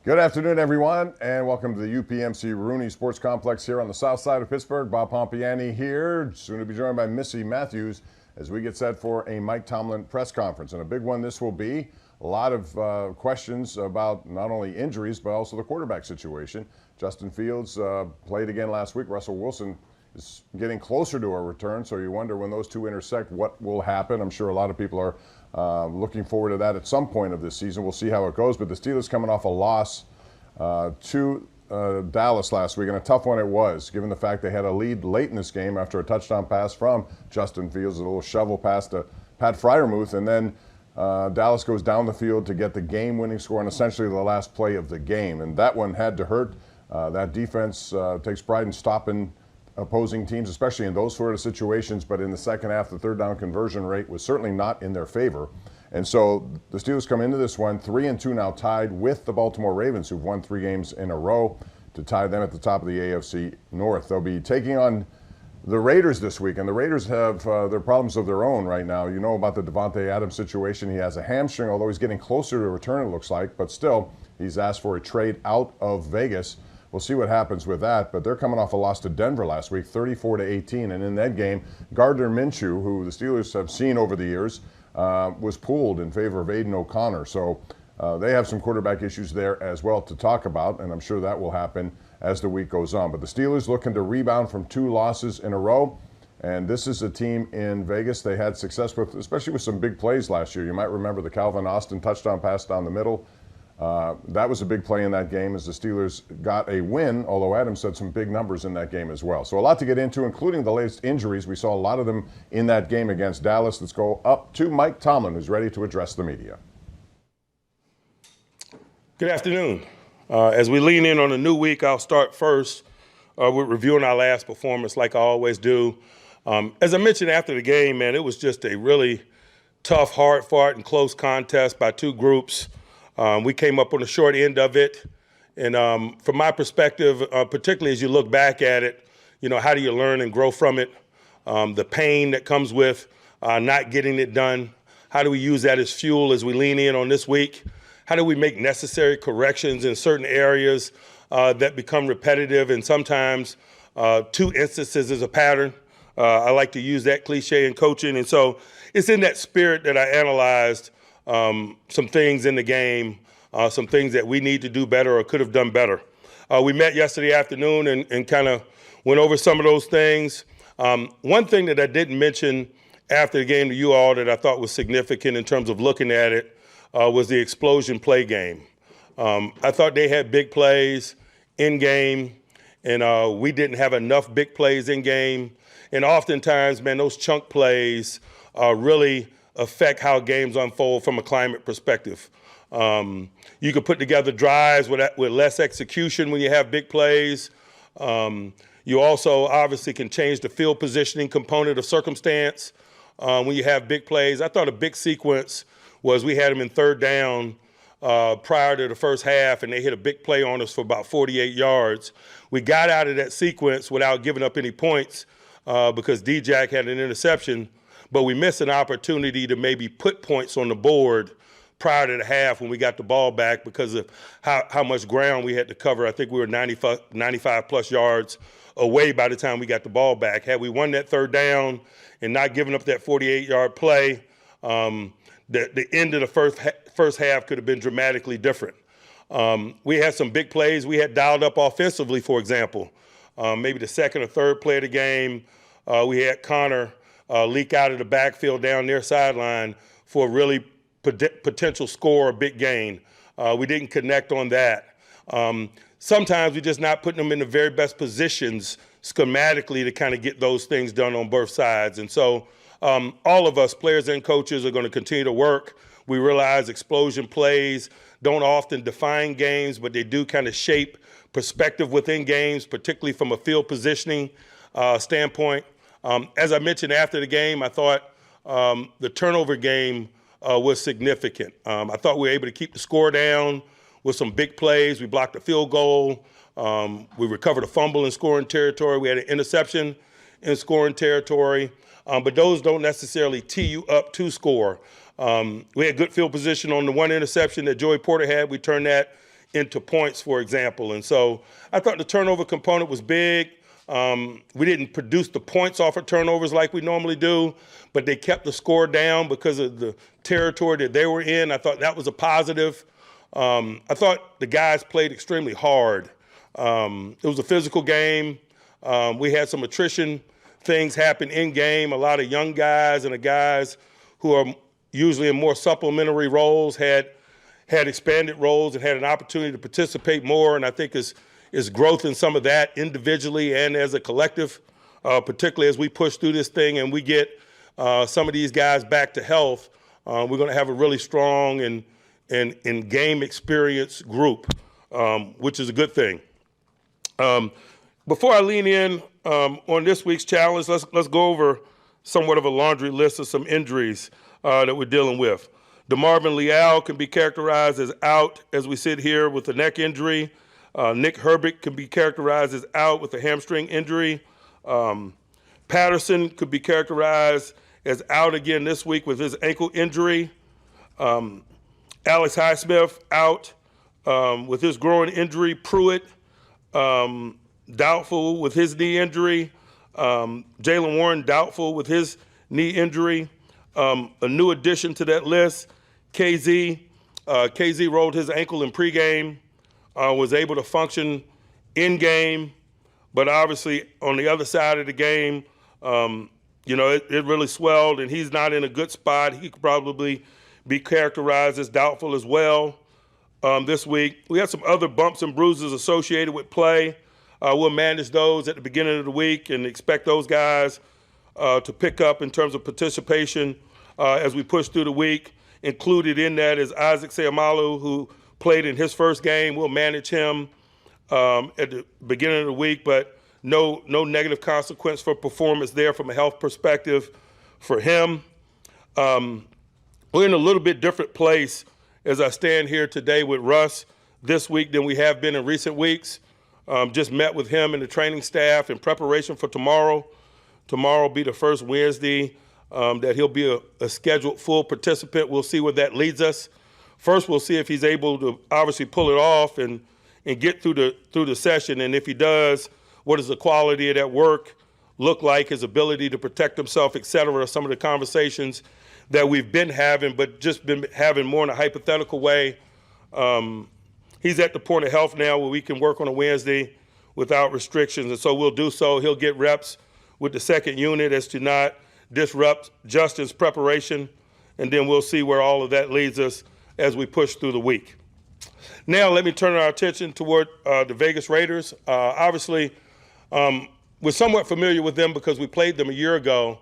Good afternoon, everyone, and welcome to the UPMC Rooney Sports Complex here on the south side of Pittsburgh. Bob Pompiani here, soon to be joined by Missy Matthews as we get set for a Mike Tomlin press conference. And a big one this will be. A lot of questions about not only injuries, but also the quarterback situation. Justin Fields played again last week. Russell Wilson is getting closer to a return, so you wonder when those two intersect what will happen. I'm sure a lot of people are looking forward to that at some point of this season. We'll see how it goes. But the Steelers coming off a loss to Dallas last week, and a tough one it was, given the fact they had a lead late in this game after a touchdown pass from Justin Fields, a little shovel pass to Pat Freiermuth, and then Dallas goes down the field to get the game-winning score on essentially the last play of the game. And that one had to hurt. That defense takes pride in stopping opposing teams, especially in those sort of situations. But in the second half, the third down conversion rate was certainly not in their favor. And so the Steelers come into this one 3-2 now, tied with the Baltimore Ravens, who've won 3 games in a row to tie them at the top of the AFC North. They'll be taking on the Raiders this week, and the Raiders have their problems of their own right now. You know about the Devontae Adams situation. He has a hamstring, although he's getting closer to a return, it looks like. But still, he's asked for a trade out of Vegas. We'll see what happens with that, but they're coming off a loss to Denver last week, 34-18, and in that game, Gardner Minshew, who the Steelers have seen over the years, was pulled in favor of Aiden O'Connor. So they have some quarterback issues there as well to talk about, and I'm sure that will happen as the week goes on. But the Steelers looking to rebound from 2 losses in a row, and this is a team in Vegas they had success with, especially with some big plays last year. You might remember the Calvin Austin touchdown pass down the middle. That was a big play in that game as the Steelers got a win, although Adams had some big numbers in that game as well. So a lot to get into, including the latest injuries. We saw a lot of them in that game against Dallas. Let's go up to Mike Tomlin, who's ready to address the media. Good afternoon. As we lean in on a new week, I'll start first with reviewing our last performance like I always do. As I mentioned after the game, man, it was just a really tough, hard-fought, and close contest by 2 groups. We came up on the short end of it. And from my perspective, particularly as you look back at it, how do you learn and grow from it? The pain that comes with not getting it done. How do we use that as fuel as we lean in on this week? How do we make necessary corrections in certain areas that become repetitive and sometimes 2 instances is a pattern? I like to use that cliche in coaching. And so it's in that spirit that I analyzed some things in the game, some things that we need to do better or could have done better. We met yesterday afternoon and kind of went over some of those things. One thing that I didn't mention after the game to you all that I thought was significant in terms of looking at it was the explosion play game. I thought they had big plays in game, and we didn't have enough big plays in game. And oftentimes, man, those chunk plays really affect how games unfold from a climate perspective. You can put together drives with less execution when you have big plays. You also obviously can change the field positioning component of circumstance when you have big plays. I thought a big sequence was we had them in 3rd down prior to the first half, and they hit a big play on us for about 48 yards. We got out of that sequence without giving up any points because D-Jack had an interception, but we missed an opportunity to maybe put points on the board prior to the half when we got the ball back because of how much ground we had to cover. I think we were 95-plus yards away by the time we got the ball back. Had we won that 3rd down and not given up that 48-yard play, the end of the first half could have been dramatically different. We had some big plays we had dialed up offensively, for example. Maybe the 2nd or 3rd play of the game, we had Connor leak out of the backfield down near sideline for a really potential score or big gain. We didn't connect on that. Sometimes we're just not putting them in the very best positions schematically to kind of get those things done on both sides. And so all of us, players and coaches, are going to continue to work. We realize explosion plays don't often define games, but they do kind of shape perspective within games, particularly from a field positioning standpoint. As I mentioned after the game, I thought the turnover game was significant. I thought we were able to keep the score down with some big plays. We blocked a field goal. We recovered a fumble in scoring territory. We had an interception in scoring territory. But those don't necessarily tee you up to score. We had good field position on the one interception that Joey Porter had. We turned that into points, for example. And so I thought the turnover component was big. We didn't produce the points off of turnovers like we normally do, but they kept the score down because of the territory that they were in. I thought that was a positive. I thought the guys played extremely hard. It was a physical game. We had some attrition things happen in game. A lot of young guys and the guys who are usually in more supplementary roles had expanded roles and had an opportunity to participate more. And I think is growth in some of that individually and as a collective, particularly as we push through this thing and we get some of these guys back to health. We're going to have a really strong and game experience group, which is a good thing. Before I lean in on this week's challenge, let's go over somewhat of a laundry list of some injuries that we're dealing with. DeMarvin Leal can be characterized as out as we sit here with a neck injury. Nick Herbig can be characterized as out with a hamstring injury. Patterson could be characterized as out again this week with his ankle injury. Alex Highsmith out with his groin injury. Pruitt doubtful with his knee injury. Jaylen Warren doubtful with his knee injury. A new addition to that list, KZ. KZ rolled his ankle in pregame, was able to function in game, but obviously on the other side of the game, it really swelled and he's not in a good spot. He could probably be characterized as doubtful as well this week. We had some other bumps and bruises associated with play. We'll manage those at the beginning of the week and expect those guys to pick up in terms of participation as we push through the week. Included in that is Isaac Seumalo, who played in his first game. We'll manage him at the beginning of the week, but no negative consequence for performance there from a health perspective for him. We're in a little bit different place as I stand here today with Russ this week than we have been in recent weeks. Just met with him and the training staff in preparation for tomorrow. Tomorrow will be the first Wednesday that he'll be a scheduled full participant. We'll see where that leads us. First, we'll see if he's able to obviously pull it off and get through the session. And if he does, what does the quality of that work look like, his ability to protect himself, et cetera, some of the conversations that we've been having, but just been having more in a hypothetical way. He's at the point of health now where we can work on a Wednesday without restrictions, and so we'll do so. He'll get reps with the second unit as to not disrupt Justin's preparation, and then we'll see where all of that leads us as we push through the week. Now let me turn our attention toward the Vegas Raiders. Obviously, we're somewhat familiar with them because we played them a year ago,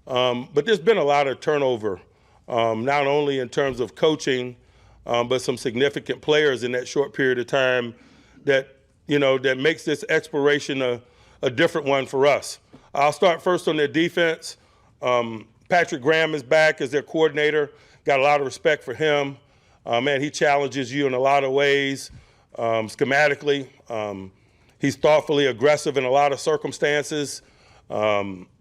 but there's been a lot of turnover, not only in terms of coaching, but some significant players in that short period of time that makes this exploration a different one for us. I'll start first on their defense. Patrick Graham is back as their coordinator. Got a lot of respect for him. He challenges you in a lot of ways, schematically. He's thoughtfully aggressive in a lot of circumstances.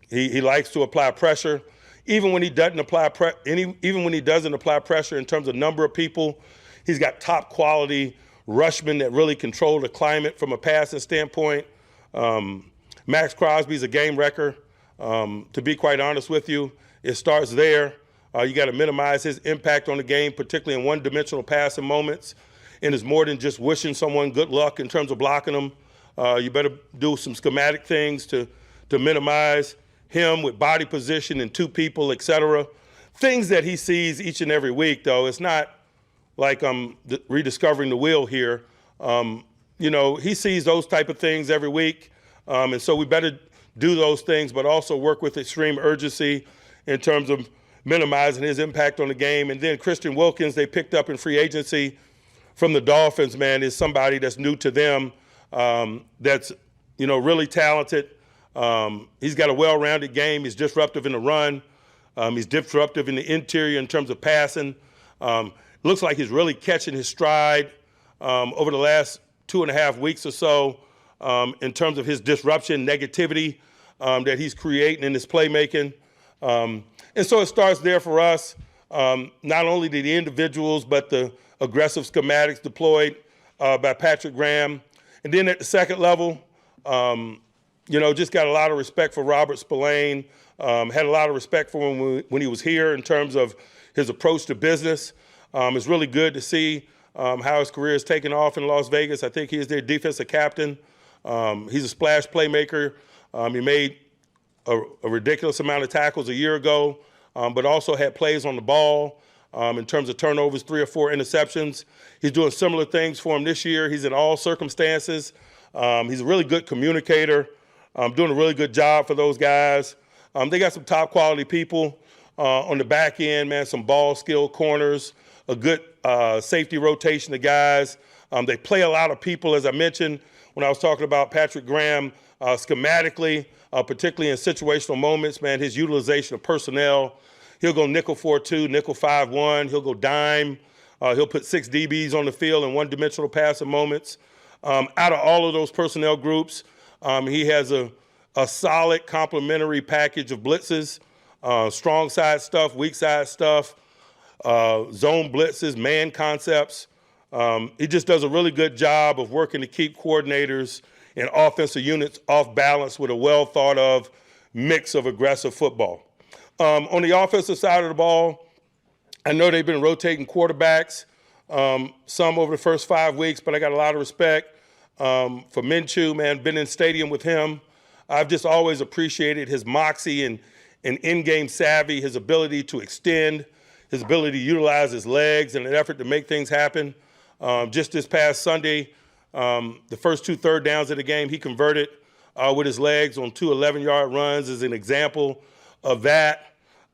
He likes to apply pressure. Even when he doesn't apply pressure in terms of number of people, he's got top quality rushmen that really control the climate from a passing standpoint. Max Crosby's a game wrecker. To be quite honest with you, it starts there. You got to minimize his impact on the game, particularly in one-dimensional passing moments. And it's more than just wishing someone good luck in terms of blocking them. You better do some schematic things to minimize him with body position and two people, et cetera. Things that he sees each and every week, though. It's not like I'm rediscovering the wheel here. He sees those type of things every week. And so we better do those things, but also work with extreme urgency in terms of minimizing his impact on the game. And then Christian Wilkins, they picked up in free agency from the Dolphins, man, is somebody that's new to them, that's, really talented. He's got a well-rounded game. He's disruptive in the run. He's disruptive in the interior in terms of passing. Looks like he's really catching his stride over the last 2.5 weeks or so in terms of his disruption, negativity that he's creating in his playmaking. And so it starts there for us, not only the individuals, but the aggressive schematics deployed by Patrick Graham. And then at the second level, just got a lot of respect for Robert Spillane. Had a lot of respect for him when he was here in terms of his approach to business. It's really good to see how his career is taking off in Las Vegas. I think he is their defensive captain. He's a splash playmaker. He made a ridiculous amount of tackles a year ago, but also had plays on the ball in terms of turnovers, 3 or 4 interceptions. He's doing similar things for him this year. He's in all circumstances. He's a really good communicator, doing a really good job for those guys. They got some top quality people on the back end, man, some ball skill corners, a good safety rotation of guys. They play a lot of people, as I mentioned when I was talking about Patrick Graham, schematically, particularly in situational moments, man, his utilization of personnel. He'll go nickel 4-2, nickel 5-1. He'll go dime. He'll put 6 DBs on the field in one-dimensional passing moments. Out of all of those personnel groups, he has a solid complementary package of blitzes, strong side stuff, weak side stuff, zone blitzes, man concepts. He just does a really good job of working to keep coordinators and offensive units off balance with a well-thought-of mix of aggressive football. On the offensive side of the ball, I know they've been rotating quarterbacks, some over the first 5 weeks, but I got a lot of respect for Minshew, man. Been in stadium with him. I've just always appreciated his moxie and in-game savvy, his ability to extend, his ability to utilize his legs in an effort to make things happen. Just this past Sunday, the first 2 third downs of the game, he converted with his legs on 2 11-yard runs as an example of that.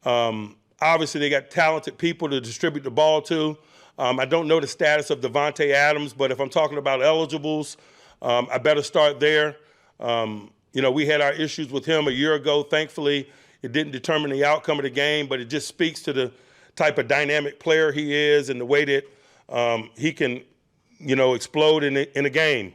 Obviously, they got talented people to distribute the ball to. I don't know the status of Devontae Adams, but if I'm talking about eligibles, I better start there. We had our issues with him a year ago. Thankfully, it didn't determine the outcome of the game, but it just speaks to the type of dynamic player he is and the way that he can, explode in a game.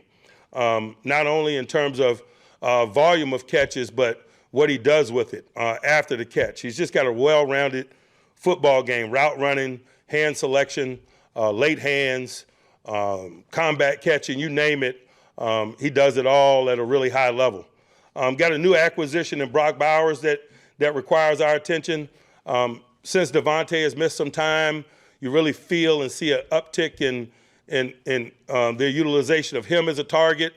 Not only in terms of volume of catches, but what he does with it after the catch. He's just got a well-rounded football game, route running, hand selection, late hands, combat catching, you name it. He does it all at a really high level. Got a new acquisition in Brock Bowers that requires our attention. Since Devontae has missed some time, you really feel and see an uptick in their utilization of him as a target.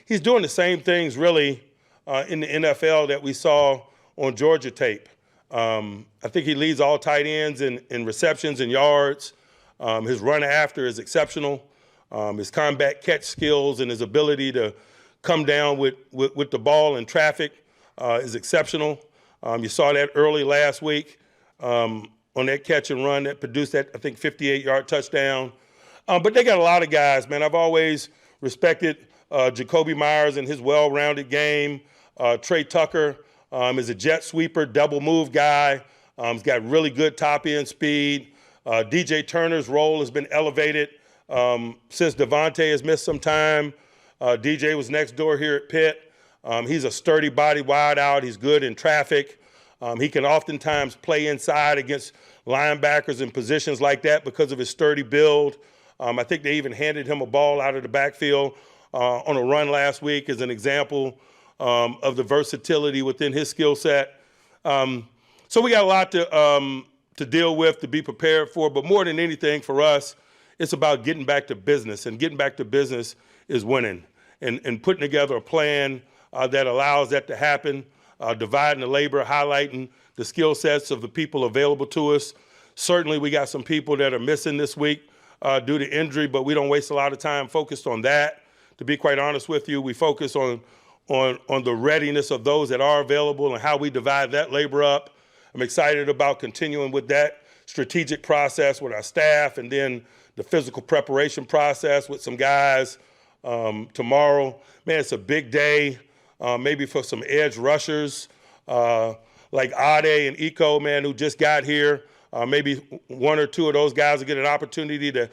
He's doing the same things really in the NFL that we saw on Georgia tape. I think he leads all tight ends in receptions and yards. His run after is exceptional. His combat catch skills and his ability to come down with the ball in traffic is exceptional. You saw that early last week on that catch and run that produced that, I think, 58-yard touchdown. But they got a lot of guys, man. I've always respected Jacoby Myers and his well-rounded game. Trey Tucker is a jet sweeper, double move guy. He's got really good top-end speed. DJ Turner's role has been elevated since Devontae has missed some time. DJ was next door here at Pitt. He's a sturdy body wide out. He's good in traffic. He can oftentimes play inside against linebackers in positions like that because of his sturdy build. I think they even handed him a ball out of the backfield on a run last week as an example of the versatility within his skill set. So we got a lot to deal with, to be prepared for, but more than anything for us, it's about getting back to business, and getting back to business is winning and putting together a plan that allows that to happen, dividing the labor, highlighting the skill sets of the people available to us. Certainly we got some people that are missing this week due to injury, but we don't waste a lot of time focused on that. To be quite honest with you, we focus on the readiness of those that are available and how we divide that labor up. I'm excited about continuing with that strategic process with our staff, and then the physical preparation process with some guys tomorrow. Man, it's a big day, maybe for some edge rushers like Ade and Iko, man, who just got here. Maybe 1 or 2 of those guys will get an opportunity to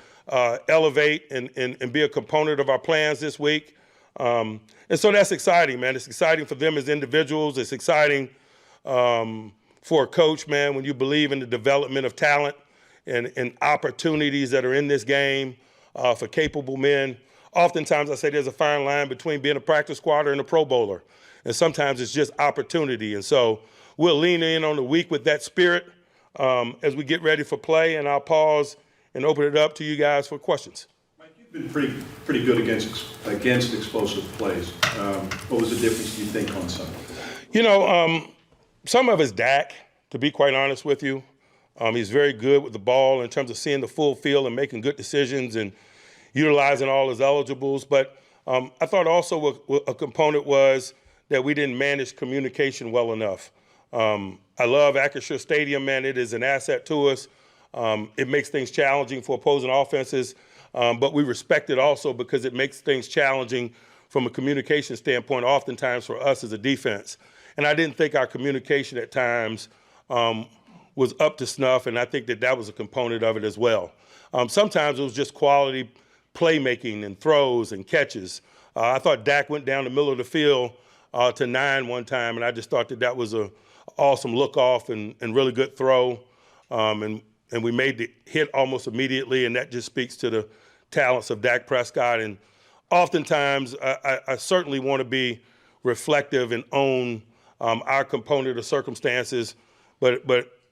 elevate and be a component of our plans this week. And so that's exciting, man. It's exciting for them as individuals. It's exciting for a coach, man, when you believe in the development of talent and opportunities that are in this game. for capable men. Oftentimes I say there's a fine line between being a practice squatter and a Pro Bowler. And sometimes it's just opportunity. And so we'll lean in on the week with that spirit as we get ready for play. And I'll pause and open it up to you guys for questions. Mike, you've been pretty good against explosive plays. What was the difference, do you think, on Sunday? You know, some of it's Dak, to be quite honest with you. He's very good with the ball in terms of seeing the full field and making good decisions and utilizing all his eligibles. But I thought also a component was that we didn't manage communication well enough. I love Acrisure Stadium, man. It is an asset to us. It makes things challenging for opposing offenses, but we respect it also because it makes things challenging from a communication standpoint, oftentimes for us as a defense. And I didn't think our communication at times was up to snuff, and I think that was a component of it as well. Sometimes it was just quality playmaking and throws and catches. I thought Dak went down the middle of the field to 9 one time, and I just thought that was an awesome look-off and really good throw. And we made the hit almost immediately, and that just speaks to the talents of Dak Prescott. And oftentimes I certainly want to be reflective and own our component of circumstances, but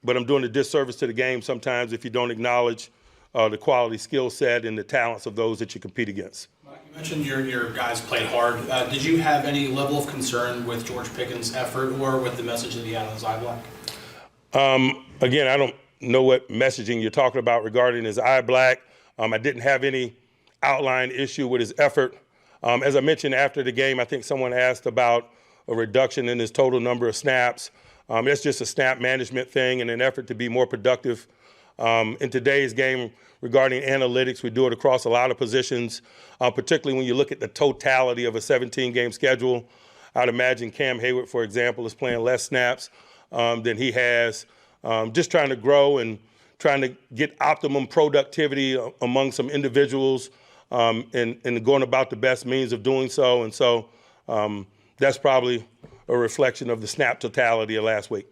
I'm doing a disservice to the game sometimes if you don't acknowledge the quality skill set and the talents of those that you compete against. You mentioned your guys played hard. Did you have any level of concern with George Pickens' effort or with the message that he had on his eye black? Again, I don't know what messaging you're talking about regarding his eye black. I didn't have any outline issue with his effort. As I mentioned after the game, I think someone asked about a reduction in his total number of snaps. That's just a snap management thing and an effort to be more productive. In today's game regarding analytics, we do it across a lot of positions, particularly when you look at the totality of a 17-game schedule. I'd imagine Cam Hayward, for example, is playing less snaps than he has, just trying to grow and trying to get optimum productivity among some individuals and going about the best means of doing so. And so that's probably a reflection of the snap totality of last week.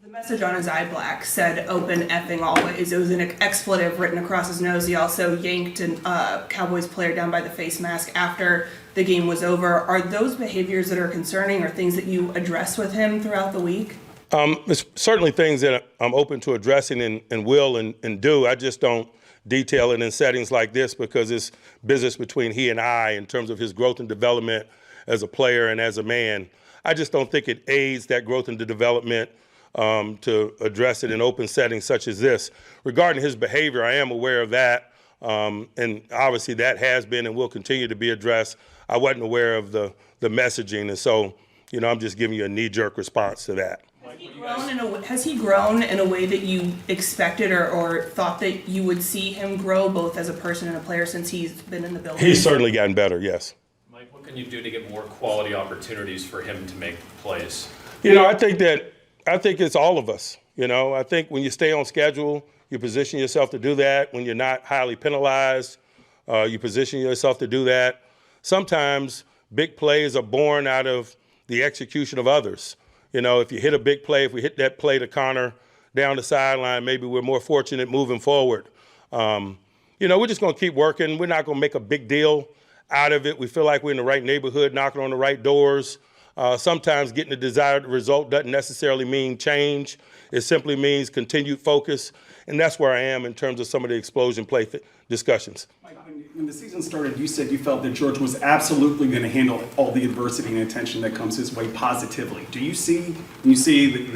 The message on his eye black said "open effing always." It was an expletive written across his nose. He also yanked a Cowboys player down by the face mask after the game was over. Are those behaviors that are concerning or things that you address with him throughout the week? It's certainly things that I'm open to addressing and will and do. I just don't detail it in settings like this because it's business between he and I in terms of his growth and development as a player and as a man. I just don't think it aids that growth and the development to address it in open settings such as this. Regarding his behavior, I am aware of that, and obviously that has been and will continue to be addressed. I wasn't aware of the messaging, and so, I'm just giving you a knee-jerk response to that. Has he grown in a way that you expected or thought that you would see him grow both as a person and a player since he's been in the building? He's certainly gotten better, yes. Mike, what can you do to get more quality opportunities for him to make plays? I think it's all of us. I think when you stay on schedule, you position yourself to do that. When you're not highly penalized, you position yourself to do that. Sometimes big plays are born out of the execution of others. If you hit a big play, if we hit that play to Connor down the sideline, maybe we're more fortunate moving forward. We're just going to keep working. We're not going to make a big deal out of it. We feel like we're in the right neighborhood, knocking on the right doors. Sometimes getting the desired result doesn't necessarily mean change. It simply means continued focus, and that's where I am in terms of some of the explosion play discussions. Mike, when the season started, you said you felt that George was absolutely going to handle all the adversity and attention that comes his way positively. Do you see, when you see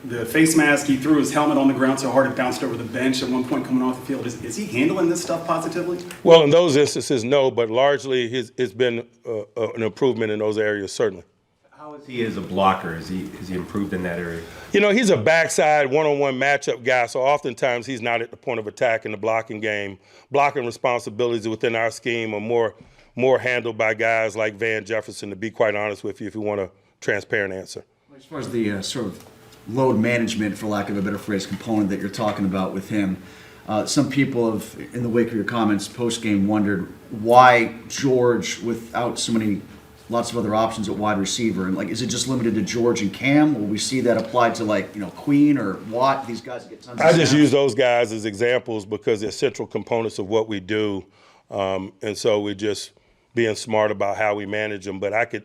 the face mask, he threw his helmet on the ground so hard it bounced over the bench at one point coming off the field, is he handling this stuff positively? Well, in those instances, no, but largely it's been an improvement in those areas, certainly. How is he as a blocker? Has he improved in that area? He's a backside one-on-one matchup guy, so oftentimes he's not at the point of attack in the blocking game. Blocking responsibilities within our scheme are more handled by guys like Van Jefferson, to be quite honest with you, if you want a transparent answer. As far as the sort of load management, for lack of a better phrase, component that you're talking about with him, some people have, in the wake of your comments post-game, wondered why George, without so many lots of other options at wide receiver. And like, is it just limited to George and Cam? Will we see that applied to like, Queen or Watt? These guys that get tons of I just snaps? use those guys as examples because they're central components of what we do. And so we're just being smart about how we manage them. But I could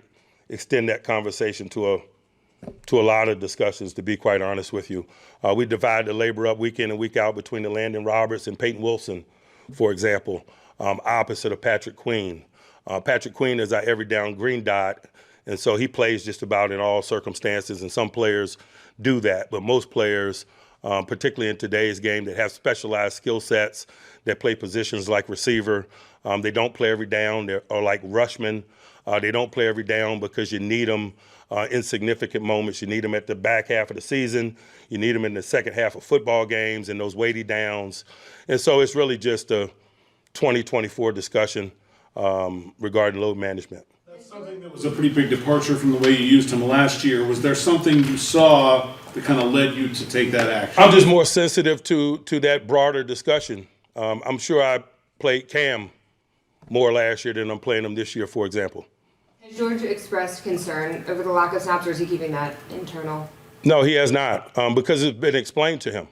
extend that conversation to a lot of discussions, to be quite honest with you. We divide the labor up week in and week out between the Landon Roberts and Peyton Wilson, for example, opposite of Patrick Queen. Patrick Queen is our every down green dot, and so he plays just about in all circumstances, and some players do that. But most players, particularly in today's game, that have specialized skill sets, that play positions like receiver, they don't play every down, or like rushman. They don't play every down because you need them in significant moments. You need them at the back half of the season. You need them in the second half of football games and those weighty downs. And so it's really just a 2024 discussion regarding load management. That's something that was a pretty big departure from the way you used him last year. Was there something you saw that kind of led you to take that action? I'm just more sensitive to that broader discussion. I'm sure I played Cam more last year than I'm playing him this year, for example. Has George expressed concern over the lack of snaps, or is he keeping that internal? No, he has not, because it's been explained to him.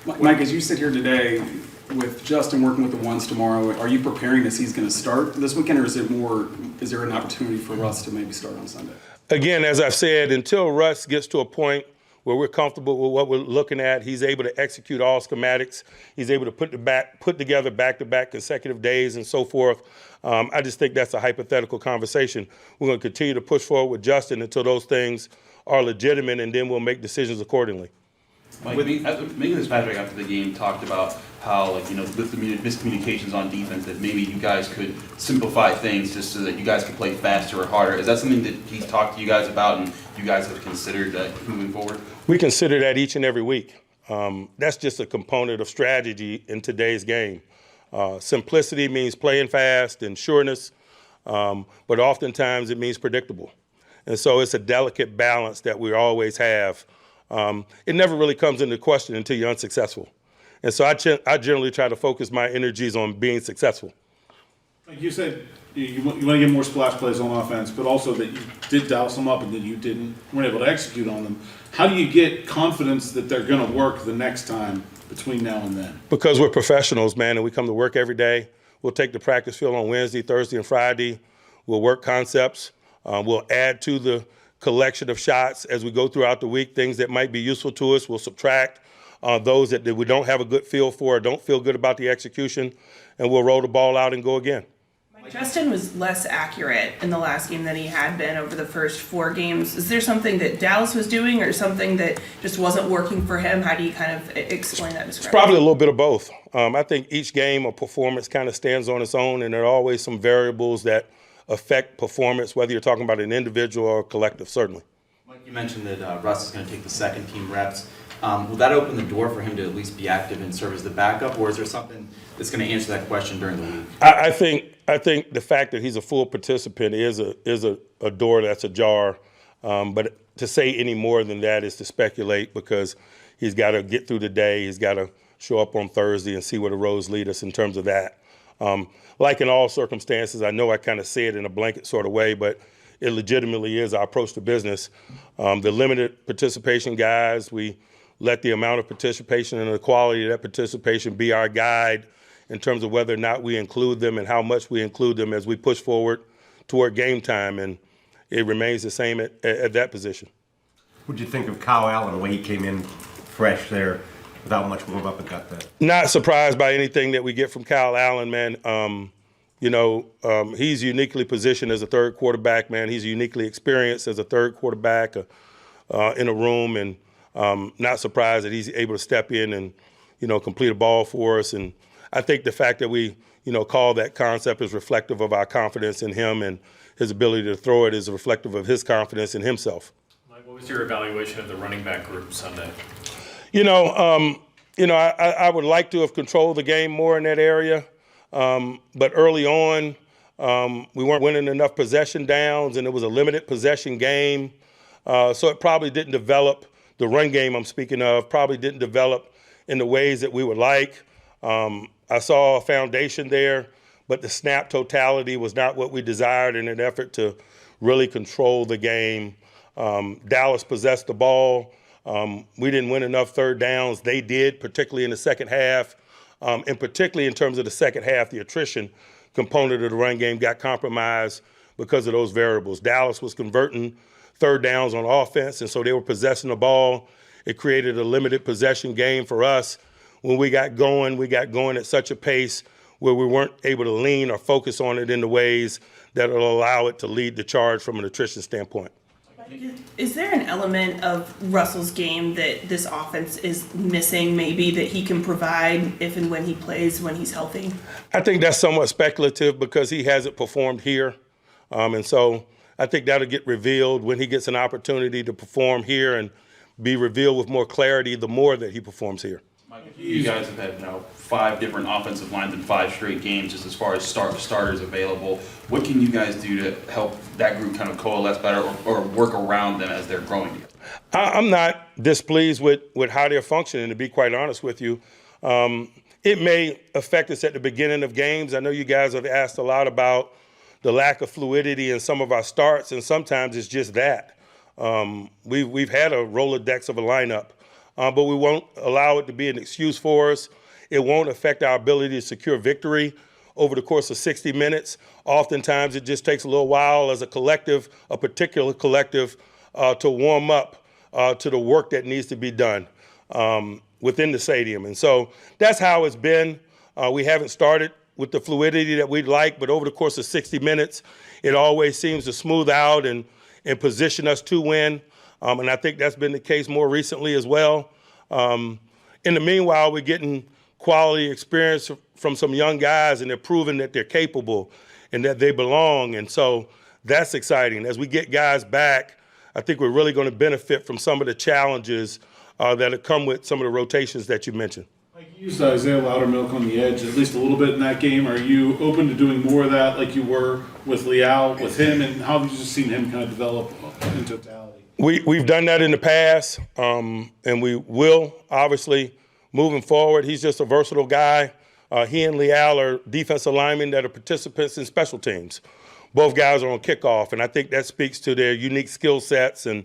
Mike, as you sit here today with Justin working with the ones tomorrow, are you preparing as he's going to start this weekend, or is there an opportunity for Russ to maybe start on Sunday? Again, as I've said, until Russ gets to a point where we're comfortable with what we're looking at, he's able to execute all schematics. He's able to put together back-to-back consecutive days and so forth. I just think that's a hypothetical conversation. We're going to continue to push forward with Justin until those things are legitimate, and then we'll make decisions accordingly. Mike, maybe Fitzpatrick after the game talked about how, with the miscommunications on defense, that maybe you guys could simplify things just so that you guys could play faster or harder. Is that something that he's talked to you guys about and you guys have considered moving forward? We consider that each and every week. That's just a component of strategy in today's game. Simplicity means playing fast and sureness, but oftentimes it means predictable. And so it's a delicate balance that we always have. It never really comes into question until you're unsuccessful. And so I generally try to focus my energies on being successful. Like you said, you want to get more splash plays on offense, but also that you did dial some up and that you weren't able to execute on them. How do you get confidence that they're going to work the next time between now and then? Because we're professionals, man, and we come to work every day. We'll take the practice field on Wednesday, Thursday, and Friday. We'll work concepts. We'll add to the collection of shots as we go throughout the week, things that might be useful to us. We'll subtract those that we don't have a good feel for or don't feel good about the execution, and we'll roll the ball out and go again. Justin was less accurate in the last game than he had been over the first 4 games. Is there something that Dallas was doing or something that just wasn't working for him? How do you kind of explain that discrepancy? It's probably a little bit of both. I think each game or performance kind of stands on its own, and there are always some variables that affect performance, whether you're talking about an individual or a collective, certainly. Mike, you mentioned that Russ is going to take the second team reps. Will that open the door for him to at least be active and serve as the backup, or is there something that's going to answer that question during the week? I think the fact that he's a full participant is a door that's ajar. But to say any more than that is to speculate, because he's got to get through the day. He's got to show up on Thursday and see where the roads lead us in terms of that. Like in all circumstances, I know I kind of say it in a blanket sort of way, but it legitimately is our approach to business. The limited participation guys, we let the amount of participation and the quality of that participation be our guide in terms of whether or not we include them and how much we include them as we push forward toward game time, and it remains the same at that position. What did you think of Kyle Allen, the way he came in fresh there without much warm up and got that? Not surprised by anything that we get from Kyle Allen, man. He's uniquely positioned as a third quarterback, man. He's uniquely experienced as a third quarterback in a room, and not surprised that he's able to step in and, complete a ball for us. And I think the fact that we, call that concept is reflective of our confidence in him, and his ability to throw it is reflective of his confidence in himself. Mike, what was your evaluation of the running back group Sunday? I would like to have controlled the game more in that area, but early on, we weren't winning enough possession downs, and it was a limited possession game, so it probably didn't develop. The run game I'm speaking of probably didn't develop in the ways that we would like. I saw a foundation there, but the snap totality was not what we desired in an effort to really control the game. Dallas possessed the ball. We didn't win enough third downs. They did, particularly in the second half. And particularly in terms of the second half, the attrition component of the run game got compromised because of those variables. Dallas was converting third downs on offense, and so they were possessing the ball. It created a limited possession game for us. When we got going at such a pace where we weren't able to lean or focus on it in the ways that will allow it to lead the charge from an attrition standpoint. Is there an element of Russell's game that this offense is missing, maybe, that he can provide if and when he plays, when he's healthy? I think that's somewhat speculative because he hasn't performed here. And so I think that'll get revealed when he gets an opportunity to perform here and be revealed with more clarity the more that he performs here. Mike, you guys have had now 5 different offensive lines in 5 straight games, just as far as starters available. What can you guys do to help that group kind of coalesce better or work around them as they're growing? I'm not displeased with how they're functioning, to be quite honest with you. It may affect us at the beginning of games. I know you guys have asked a lot about the lack of fluidity in some of our starts, and sometimes it's just that. We've had a Rolodex of a lineup, but we won't allow it to be an excuse for us. It won't affect our ability to secure victory over the course of 60 minutes. Oftentimes, it just takes a little while as a collective, a particular collective, to warm up to the work that needs to be done within the stadium. And so that's how it's been. We haven't started with the fluidity that we'd like, but over the course of 60 minutes, it always seems to smooth out and position us to win. And I think that's been the case more recently as well. In the meanwhile, we're getting quality experience from some young guys, and they're proving that they're capable and that they belong. And so that's exciting. As we get guys back, I think we're really going to benefit from some of the challenges that have come with some of the rotations that you mentioned. Like you used Isaiah Loudermilk on the edge at least a little bit in that game. Are you open to doing more of that like you were with Leal, with him, and how have you just seen him kind of develop in totality? We've done that in the past, and we will, obviously, moving forward. He's just a versatile guy. He and Leal are defensive linemen that are participants in special teams. Both guys are on kickoff, and I think that speaks to their unique skill sets and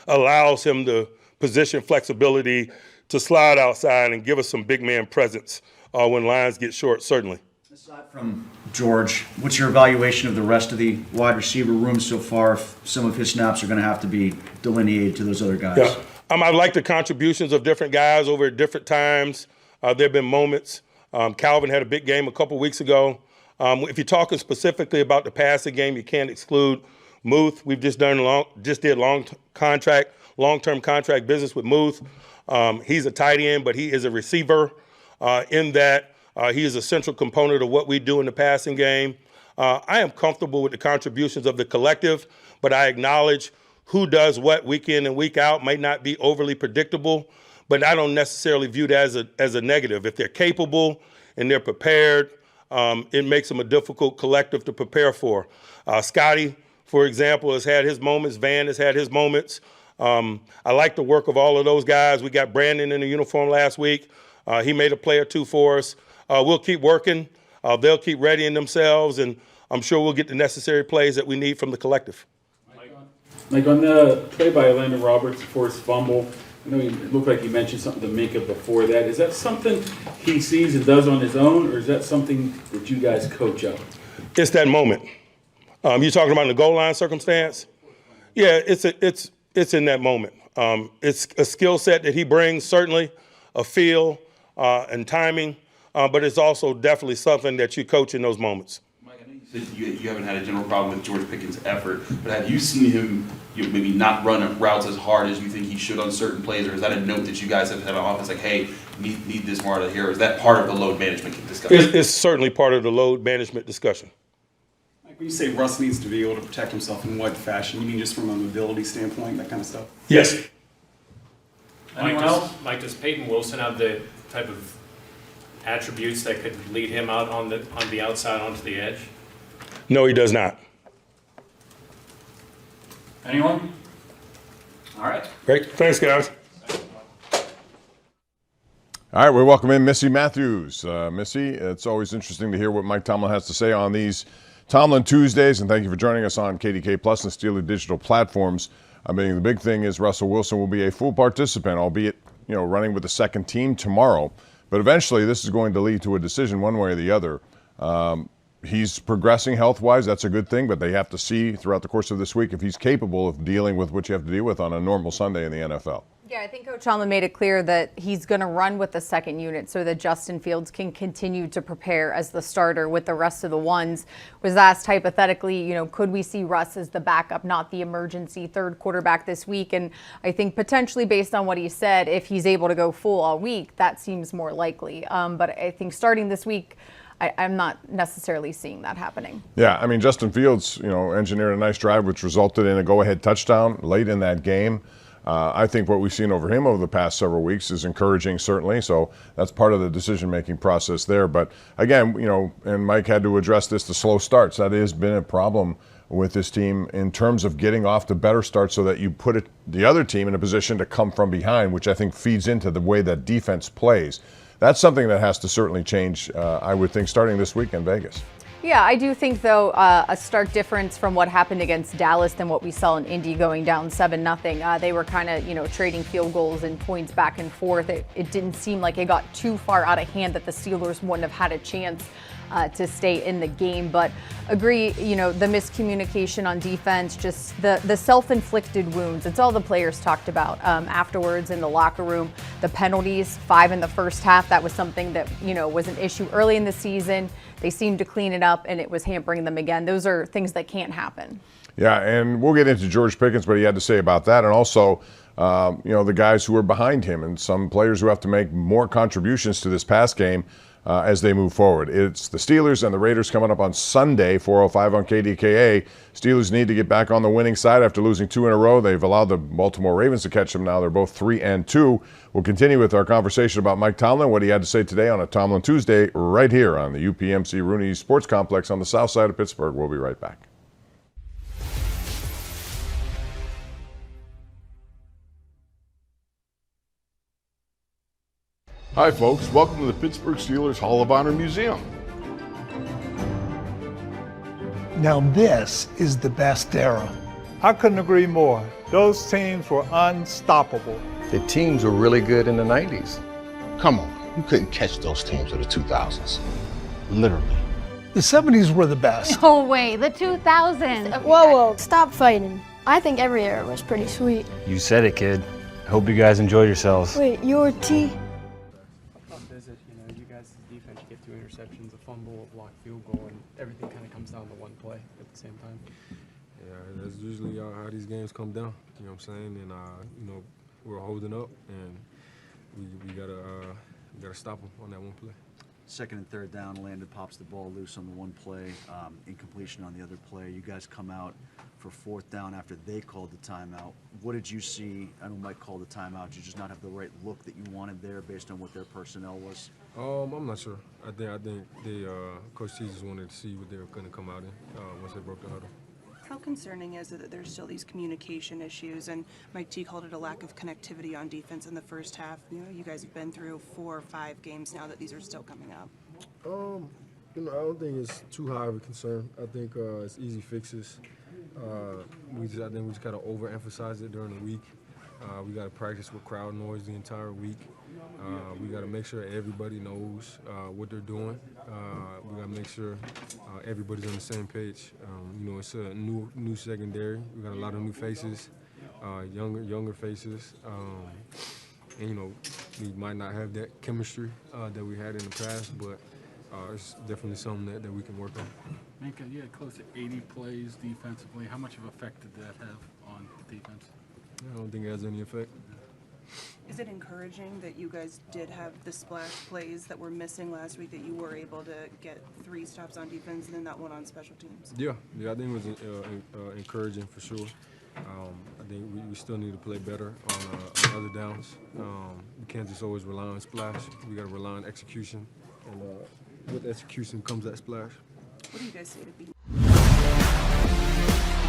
allows him the position flexibility to slide outside and give us some big man presence when lines get short, certainly. Aside from George, what's your evaluation of the rest of the wide receiver room so far? If some of his snaps are going to have to be delineated to those other guys. Yeah. I like the contributions of different guys over at different times. There have been moments. Calvin had a big game a couple weeks ago. If you're talking specifically about the passing game, you can't exclude Muth. We've just did long-term contract business with Muth. He's a tight end, but he is a receiver in that he is a central component of what we do in the passing game. I am comfortable with the contributions of the collective, but I acknowledge who does what week in and week out might not be overly predictable, but I don't necessarily view that as a negative. If they're capable and they're prepared, it makes them a difficult collective to prepare for. Scotty, for example, has had his moments. Van has had his moments. I like the work of all of those guys. We got Brandon in the uniform last week. He made a play or two for us. We'll keep working. They'll keep readying themselves, and I'm sure we'll get the necessary plays that we need from the collective. Like on the play by Landon Roberts, the forced fumble, I know it looked like you mentioned something to Minka before that. Is that something he sees and does on his own, or is that something that you guys coach up? It's that moment. You're talking about in the goal line circumstance? Yeah, it's in that moment. It's a skill set that he brings, certainly, a feel and timing, but it's also definitely something that you coach in those moments. Mike, I know you said you haven't had a general problem with George Pickens' effort, but have you seen him maybe not run routes as hard as you think he should on certain plays, or is that a note that you guys have had on offense, like, hey, need this more out of here, or is that part of the load management discussion? It's certainly part of the load management discussion. Like when you say Russ needs to be able to protect himself in what fashion, you mean just from a mobility standpoint, that kind of stuff? Yes. Mike, does Peyton Wilson have the type of attributes that could lead him out on the outside onto the edge? No, he does not. Anyone? All right. Great. Thanks, guys. All right, we welcome in Missy Matthews. Missy, it's always interesting to hear what Mike Tomlin has to say on these Tomlin Tuesdays, and thank you for joining us on KDK Plus and Steeler Digital platforms. I mean, the big thing is Russell Wilson will be a full participant, albeit, running with the second team tomorrow. But eventually, this is going to lead to a decision one way or the other. He's progressing health-wise. That's a good thing, but they have to see throughout the course of this week if he's capable of dealing with what you have to deal with on a normal Sunday in the NFL. Yeah, I think Coach Tomlin made it clear that he's going to run with the second unit so that Justin Fields can continue to prepare as the starter with the rest of the ones. Was asked hypothetically, could we see Russ as the backup, not the emergency third quarterback this week? And I think potentially based on what he said, if he's able to go full all week, that seems more likely. But I think starting this week, I'm not necessarily seeing that happening. Yeah, I mean, Justin Fields, engineered a nice drive which resulted in a go-ahead touchdown late in that game. I think what we've seen over him over the past several weeks is encouraging, certainly. So that's part of the decision-making process there. But again, and Mike had to address this, the slow starts. That has been a problem with this team in terms of getting off to better starts so that you put the other team in a position to come from behind, which I think feeds into the way that defense plays. That's something that has to certainly change, I would think, starting this week in Vegas. Yeah, I do think, though, a stark difference from what happened against Dallas than what we saw in Indy going down 7-0. They were kind of, trading field goals and points back and forth. It didn't seem like it got too far out of hand that the Steelers wouldn't have had a chance to stay in the game. But agree, the miscommunication on defense, just the self-inflicted wounds. It's all the players talked about afterwards in the locker room. The penalties, 5 in the first half, that was something that, was an issue early in the season. They seemed to clean it up, and it was hampering them again. Those are things that can't happen. Yeah, and we'll get into George Pickens, what he had to say about that, and also, the guys who are behind him and some players who have to make more contributions to this pass game as they move forward. It's the Steelers and the Raiders coming up on Sunday, 4:05 on KDKA. Steelers need to get back on the winning side after losing 2 in a row. They've allowed the Baltimore Ravens to catch them now. They're both 3-2. We'll continue with our conversation about Mike Tomlin, what he had to say today on a Tomlin Tuesday, right here on the UPMC Rooney Sports Complex on the south side of Pittsburgh. We'll be right back. Hi folks, welcome to the Pittsburgh Steelers Hall of Honor Museum. Now this is the best era. I couldn't agree more. Those teams were unstoppable. The teams were really good in the 90s. Come on, you couldn't catch those teams of the 2000s. Literally. The 70s were the best. No way, the 2000s. Whoa, stop fighting. I think every era was pretty sweet. You said it, kid. Hope you guys enjoyed yourselves. Wait, your T? You guys' defense, you get 2 interceptions, a fumble, a blocked field goal, and everything kind of comes down to one play at the same time. Yeah, that's usually how these games come down. You know what I'm saying? And we're holding up, and we gotta stop them on that one play. Second and third down, Landon pops the ball loose on the one play, incompletion on the other play. You guys come out for fourth down after they called the timeout. What did you see? I know Mike called the timeout. Did you just not have the right look that you wanted there based on what their personnel was? I'm not sure. I think they Coach T just wanted to see what they were going to come out in once they broke the huddle. How concerning is it that there's still these communication issues, and Mike T called it a lack of connectivity on defense in the first half? You guys have been through 4 or 5 games now that these are still coming up. I don't think it's too high of a concern. I think it's easy fixes. I think we just gotta overemphasize it during the week. We gotta practice with crowd noise the entire week. We gotta make sure everybody knows what they're doing. We gotta make sure everybody's on the same page. It's a new secondary. We got a lot of new faces, younger faces, and we might not have that chemistry that we had in the past, but it's definitely something that we can work on. Minka, you had close to 80 plays defensively. How much of an effect did that have on defense? I don't think it has any effect. Is it encouraging that you guys did have the splash plays that were missing last week, that you were able to get 3 stops on defense and then that one on special teams? Yeah, I think it was encouraging for sure. I think we still need to play better on other downs. We can't just always rely on splash. We got to rely on execution, and with execution comes that splash. What do you guys say to be?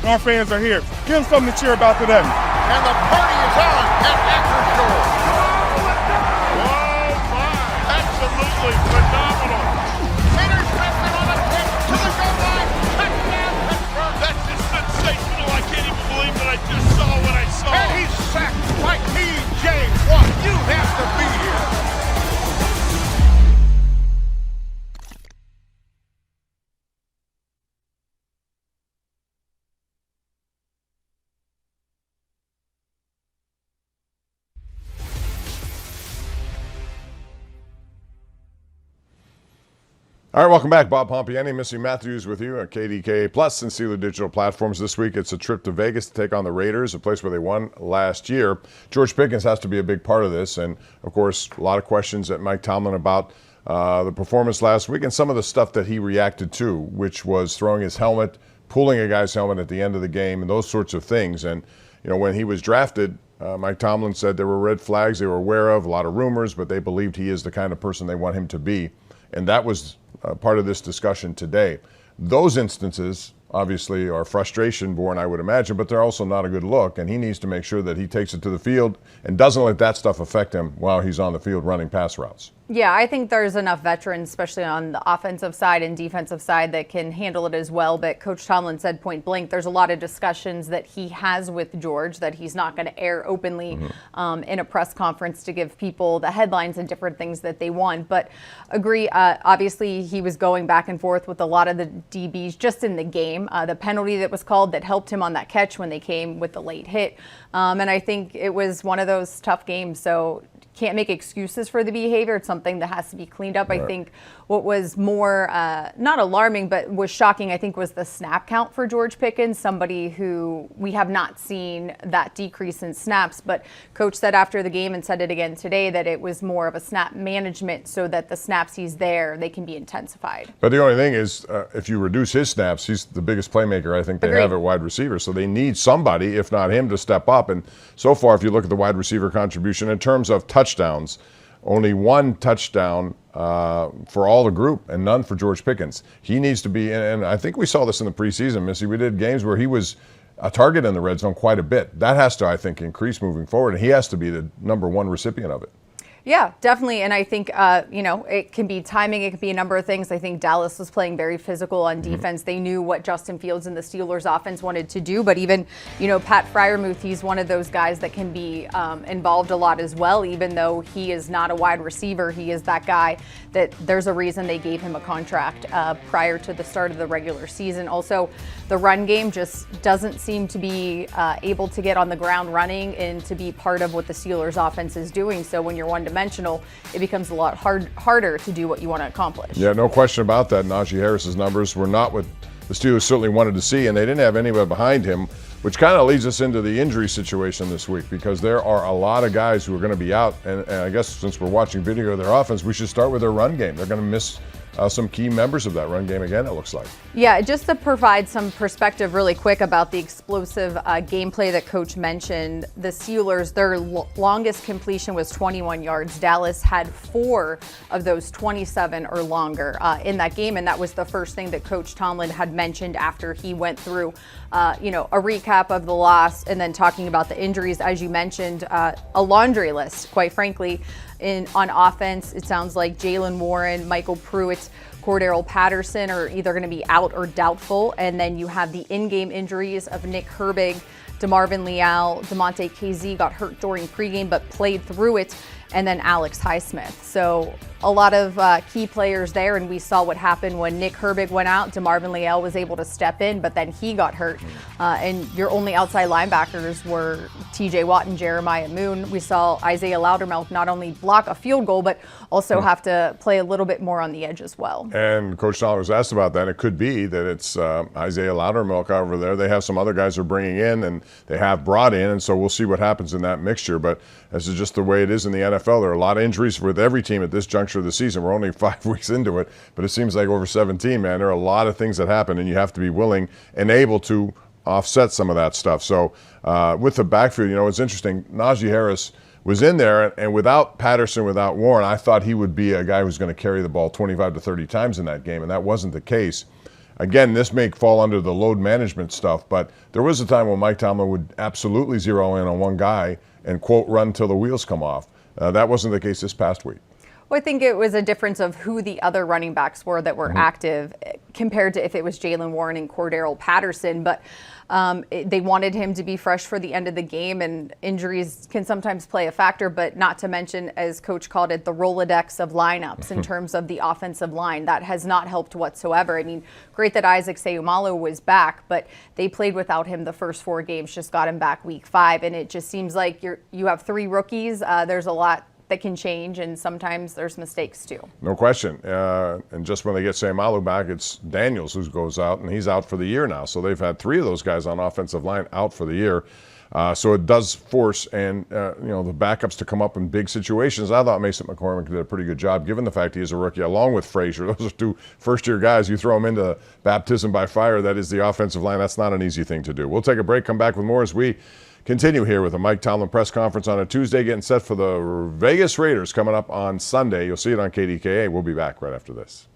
Our fans are here. Give them something to cheer about today. And the party is on at Acrisure. Oh my All right, welcome back. Bob Pompiani, Missy Matthews with you at KDKA Plus and Steeler Digital Platforms. This week it's a trip to Vegas to take on the Raiders, a place where they won last year. George Pickens has to be a big part of this. And, of course, a lot of questions at Mike Tomlin about the performance last week and some of the stuff that he reacted to, which was throwing his helmet, pulling a guy's helmet at the end of the game, and those sorts of things. And, you know, when he was drafted, Mike Tomlin said there were red flags they were aware of, a lot of rumors, but they believed he is the kind of person they want him to be. And that was part of this discussion today. Those instances obviously are frustration born, I would imagine, but they're also not a good look, and he needs to make sure that he takes it to the field and doesn't let that stuff affect him while he's on the field running pass routes. Yeah, I think there's enough veterans, especially on the offensive side and defensive side, that can handle it as well. But Coach Tomlin said point blank, there's a lot of discussions that he has with George that he's not going to air openly in a press conference to give people the headlines and different things that they want. But agree, obviously he was going back and forth with a lot of the DBs just in the game. The penalty that was called that helped him on that catch when they came with the late hit. And I think it was one of those tough games. So can't make excuses for the behavior. It's something that has to be cleaned up. Right. I think what was more, not alarming, but was shocking, I think, was the snap count for George Pickens, somebody who we have not seen that decrease in snaps. But Coach said after the game and said it again today that it was more of a snap management so that the snaps he's there, they can be intensified. But the only thing is, if you reduce his snaps, he's the biggest playmaker I think they have at wide receiver. So they need somebody, if not him, to step up. And so far, if you look at the wide receiver contribution in terms of touchdowns, only one touchdown for all the group and none for George Pickens. He needs to be, and I think we saw this in the preseason, Missy. We did games where he was a target in the red zone quite a bit. That has to, I think, increase moving forward, and he has to be the #1 recipient of it. Yeah, definitely. And I think, it can be timing. It could be a number of things. I think Dallas was playing very physical on defense. They knew what Justin Fields and the Steelers offense wanted to do. But even, Pat Freiermuth, he's one of those guys that can be involved a lot as well. Even though he is not a wide receiver, he is that guy that there's a reason they gave him a contract prior to the start of the regular season. Also, the run game just doesn't seem to be able to get on the ground running and to be part of what the Steelers offense is doing. So when you're one-dimensional, it becomes a lot harder to do what you want to accomplish. Yeah, no question about that. Najee Harris's numbers were not what the Steelers certainly wanted to see, and they didn't have anybody behind him, which kind of leads us into the injury situation this week because there are a lot of guys who are going to be out. And I guess since we're watching video of their offense, we should start with their run game. They're going to miss some key members of that run game again, it looks like. Yeah, just to provide some perspective really quick about the explosive gameplay that Coach mentioned, the Steelers, their longest completion was 21 yards. Dallas had 4 of those 27 or longer in that game, and that was the first thing that Coach Tomlin had mentioned after he went through, a recap of the loss and then talking about the injuries. As you mentioned, a laundry list, quite frankly. On offense, it sounds like Jalen Warren, Michael Pruitt, Cordarrelle Patterson are either going to be out or doubtful. And then you have the in-game injuries of Nick Herbig, DeMarvin Leal, DeMonte KZ got hurt during pregame but played through it, and then Alex Highsmith. So a lot of key players there, and we saw what happened when Nick Herbig went out. DeMarvin Leal was able to step in, but then he got hurt. And your only outside linebackers were TJ Watt and Jeremiah Moon. We saw Isaiah Loudermilk not only block a field goal, but also have to play a little bit more on the edge as well. And Coach Tomlin was asked about that. It could be that it's Isaiah Loudermilk over there. They have some other guys they're bringing in, and they have brought in, and so we'll see what happens in that mixture. But this is just the way it is in the NFL. There are a lot of injuries with every team at this juncture of the season. We're only 5 weeks into it, but it seems like over 17, man, there are a lot of things that happen, and you have to be willing and able to offset some of that stuff. So with the backfield, it's interesting. Najee Harris was in there, and without Patterson, without Warren, I thought he would be a guy who's going to carry the ball 25 to 30 times in that game, and that wasn't the case. Again, this may fall under the load management stuff, but there was a time when Mike Tomlin would absolutely zero in on one guy and, quote, run till the wheels come off. That wasn't the case this past week. Well, I think it was a difference of who the other running backs were that were active compared to if it was Jalen Warren and Cordarrelle Patterson. But they wanted him to be fresh for the end of the game, and injuries can sometimes play a factor, but not to mention, as Coach called it, the Rolodex of lineups in terms of the offensive line. That has not helped whatsoever. I mean, great that Isaac Seumalo was back, but they played without him the first 4 games, just got him back week 5, and it just seems like you have 3 rookies. There's a lot that can change, and sometimes there's mistakes too. No question. And just when they get Samalu back, it's Daniels who goes out, and he's out for the year now. So they've had 3 of those guys on offensive line out for the year. So it does force the backups to come up in big situations. I thought Mason McCormick did a pretty good job, given the fact he is a rookie, along with Frazier. Those are 2 first-year guys. You throw them into baptism by fire. That is the offensive line. That's not an easy thing to do. We'll take a break, come back with more as we continue here with the Mike Tomlin press conference on a Tuesday, getting set for the Vegas Raiders coming up on Sunday. You'll see it on KDKA. We'll be back right after this.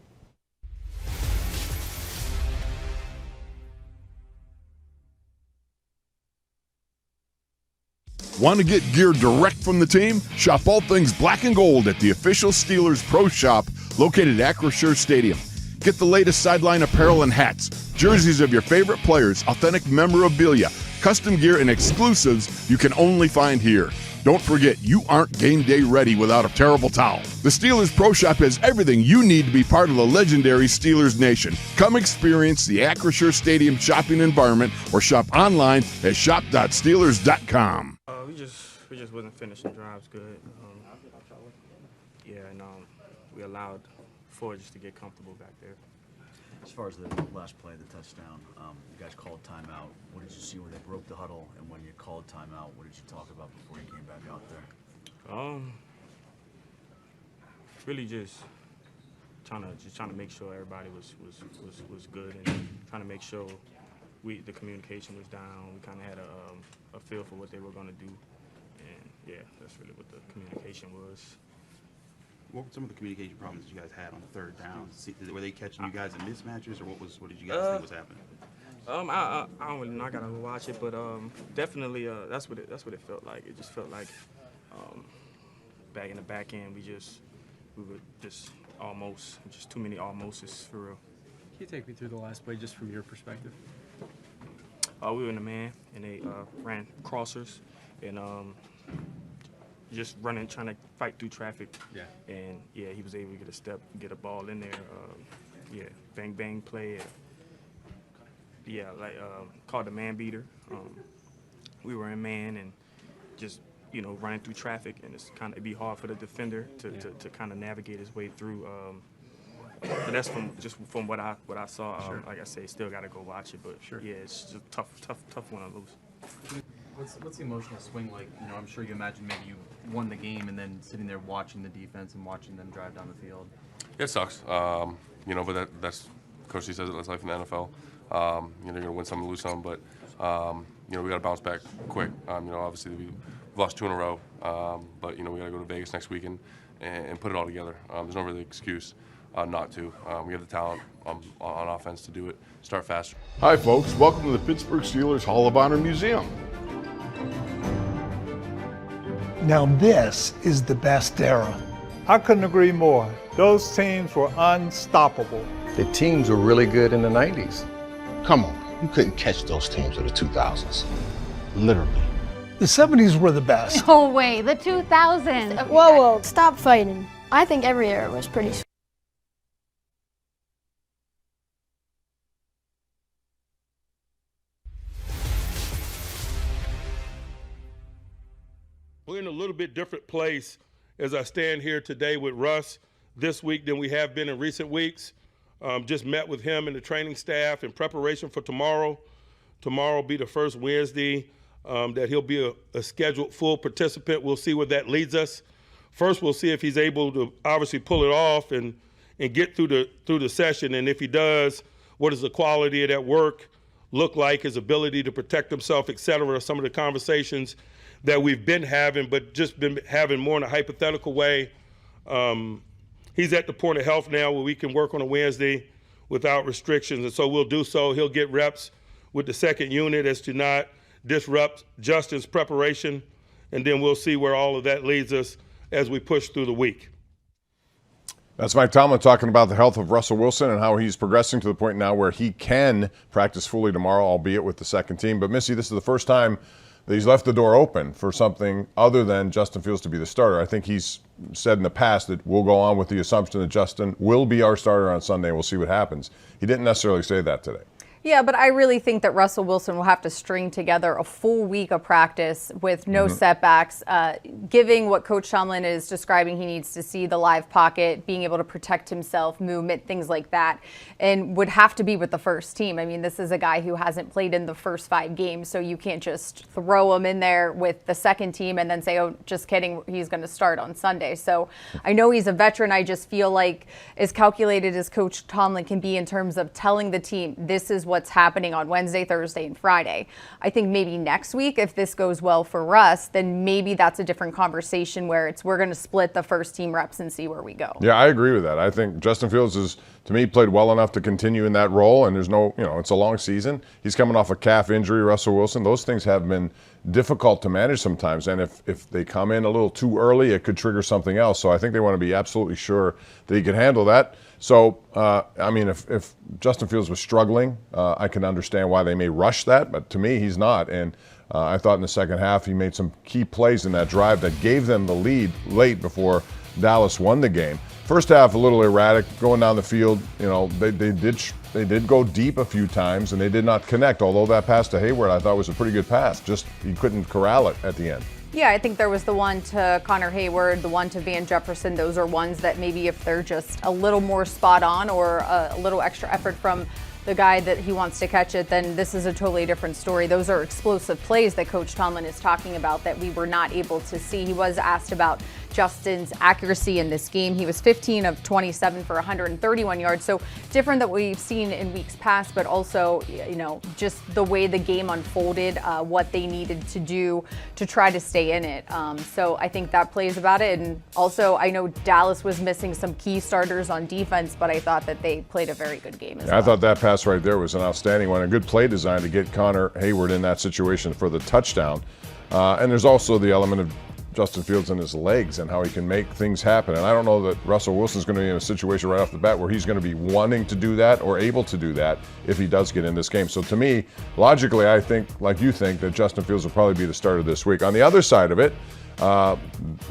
Want to get gear direct from the team? Shop all things black and gold at the official Steelers Pro Shop located at Acrisure Stadium. Get the latest sideline apparel and hats, jerseys of your favorite players, authentic memorabilia, custom gear, and exclusives you can only find here. Don't forget, you aren't game day ready without a terrible towel. The Steelers Pro Shop has everything you need to be part of the legendary Steelers Nation. Come experience the Acrisure Stadium shopping environment or shop online at shop.steelers.com. We just wasn't finishing drives good. We allowed Ford just to get comfortable back there. As far as the last play, the touchdown, you guys called timeout. What did you see when they broke the huddle, and when you called timeout, what did you talk about before you came back out there? Really just trying to make sure everybody was good, and trying to make sure the communication was down. We kind of had a feel for what they were going to do. And yeah, that's really what the communication was. What were some of the communication problems that you guys had on the third down? Were they catching you guys in mismatches, or what did you guys think was happening? I don't really know. I gotta go watch it, but definitely that's what it felt like. It just felt like back in the back end, we were just too many almostes for real. Can you take me through the last play just from your perspective? We were in the man, and they ran crossers, and just running, trying to fight through traffic. Yeah. And yeah, he was able to get a ball in there. Bang bang play. Called a man beater. We were in man and just running through traffic, and it'd be hard for the defender to kind of navigate his way through. But that's from what I saw. Sure. Like I say, still got to go watch it. But sure. Yeah, it's just a tough one to lose. What's the emotional swing like? I'm sure you imagine maybe you won the game and then sitting there watching the defense and watching them drive down the field. It sucks, but that's Coach C says it. That's life in the NFL. You're going to win some and lose some, but we got to bounce back quick. Obviously we've lost 2 in a row, but we got to go to Vegas next weekend and put it all together. There's no really excuse not to. We have the talent on offense to do it. Start faster. Hi, folks. Welcome to the Pittsburgh Steelers Hall of Honor Museum. Now this is the best era. I couldn't agree more. Those teams were unstoppable. The teams were really good in the 90s. Come on, you couldn't catch those teams of the 2000s. Literally. The 70s were the best. No way, the 2000s. Whoa, stop fighting. I think every era was pretty sweet. We're in a little bit different place as I stand here today with Russ this week than we have been in recent weeks. Just met with him and the training staff in preparation for tomorrow. Tomorrow will be the first Wednesday that he'll be a scheduled full participant. We'll see where that leads us. First, we'll see if he's able to obviously pull it off and get through the session. And if he does, what does the quality of that work look like, his ability to protect himself, et cetera, some of the conversations that we've been having, but just been having more in a hypothetical way. He's at the point of health now where we can work on a Wednesday without restrictions, and so we'll do so. He'll get reps with the second unit as to not disrupt Justin's preparation, and then we'll see where all of that leads us as we push through the week. That's Mike Tomlin talking about the health of Russell Wilson and how he's progressing to the point now where he can practice fully tomorrow, albeit with the second team. But Missy, this is the first time that he's left the door open for something other than Justin Fields to be the starter. I think he's said in the past that we'll go on with the assumption that Justin will be our starter on Sunday. We'll see what happens. He didn't necessarily say that today. Yeah, but I really think that Russell Wilson will have to string together a full week of practice with no setbacks, giving what Coach Tomlin is describing. He needs to see the live pocket, being able to protect himself, movement, things like that, and would have to be with the first team. I mean, this is a guy who hasn't played in the first 5 games, so you can't just throw him in there with the second team and then say, oh, just kidding, he's going to start on Sunday. So I know he's a veteran. I just feel like as calculated as Coach Tomlin can be in terms of telling the team, this is what's happening on Wednesday, Thursday, and Friday. I think maybe next week, if this goes well for Russ, then maybe that's a different conversation where we're going to split the first team reps and see where we go. Yeah, I agree with that. I think Justin Fields is, to me, played well enough to continue in that role, and there's no, it's a long season. He's coming off a calf injury, Russell Wilson. Those things have been difficult to manage sometimes, and if they come in a little too early, it could trigger something else. So I think they want to be absolutely sure that he can handle that. So, I mean, if Justin Fields was struggling, I can understand why they may rush that, but to me, he's not. And I thought in the second half he made some key plays in that drive that gave them the lead late before Dallas won the game. First half, a little erratic, going down the field. They did go deep a few times, and they did not connect, although that pass to Hayward I thought was a pretty good pass. Just he couldn't corral it at the end. Yeah, I think there was the one to Connor Hayward, the one to Van Jefferson. Those are ones that maybe if they're just a little more spot on or a little extra effort from the guy that he wants to catch it, then this is a totally different story. Those are explosive plays that Coach Tomlin is talking about that we were not able to see. He was asked about Justin's accuracy in this game. He was 15 of 27 for 131 yards. So different than we've seen in weeks past, but also, just the way the game unfolded, what they needed to do to try to stay in it. So I think that plays about it. And also, I know Dallas was missing some key starters on defense, but I thought that they played a very good game as well. I thought that pass right there was an outstanding one. A good play design to get Connor Hayward in that situation for the touchdown. And there's also the element of Justin Fields and his legs and how he can make things happen. And I don't know that Russell Wilson's going to be in a situation right off the bat where he's going to be wanting to do that or able to do that if he does get in this game. So to me, logically, I think, like you think, that Justin Fields will probably be the starter this week. On the other side of it,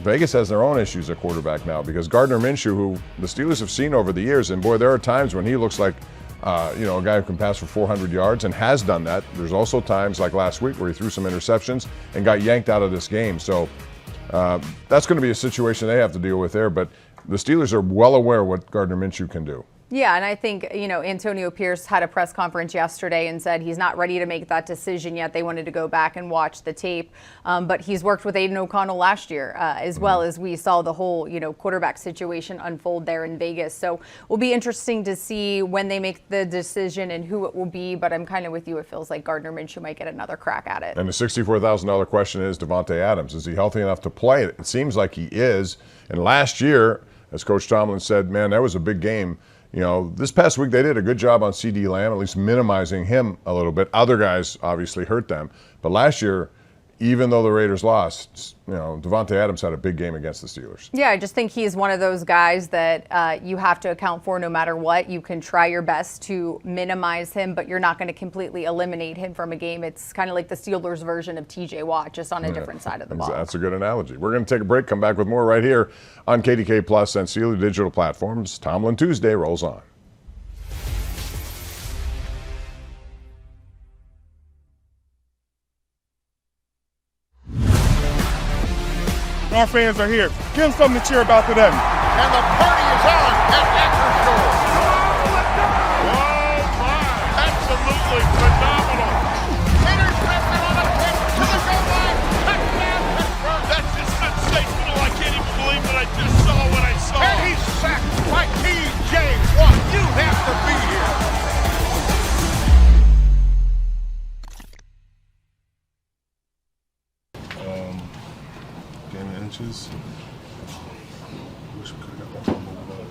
Vegas has their own issues at quarterback now because Gardner Minshew, who the Steelers have seen over the years, and boy, there are times when he looks like a guy who can pass for 400 yards and has done that. There's also times like last week where he threw some interceptions and got yanked out of this game. So that's going to be a situation they have to deal with there. But the Steelers are well aware what Gardner Minshew can do. Yeah, and I think, Antonio Pierce had a press conference yesterday and said he's not ready to make that decision yet. They wanted to go back and watch the tape. But he's worked with Aiden O'Connell last year, as well as we saw the whole, quarterback situation unfold there in Vegas. So it will be interesting to see when they make the decision and who it will be. But I'm kind of with you. It feels like Gardner Minshew might get another crack at it. And the $64,000 question is Davante Adams. Is he healthy enough to play? It seems like he is. And last year, as Coach Tomlin said, man, that was a big game. This past week they did a good job on CeeDee Lamb, at least minimizing him a little bit. Other guys obviously hurt them. But last year, even though the Raiders lost, Davante Adams had a big game against the Steelers. Yeah, I just think he's one of those guys that you have to account for no matter what. You can try your best to minimize him, but you're not going to completely eliminate him from a game. It's kind of like the Steelers version of TJ Watt, just on a different side of the ball. That's a good analogy. We're going to take a break, come back with more right here on KDK Plus and Steeler Digital Platforms. Tomlin Tuesday rolls on. Our fans are here. Give them something to cheer about today. And the party is on at Acrisure. Oh, my. Absolutely phenomenal. Intercepted on a pitch to the goal line. Touchdown, Pittsburgh. That's just sensational. I can't even believe that I just saw what I saw. And he's sacked by TJ Watt. You have to be here. Game of inches. Wish we could have got that one more low.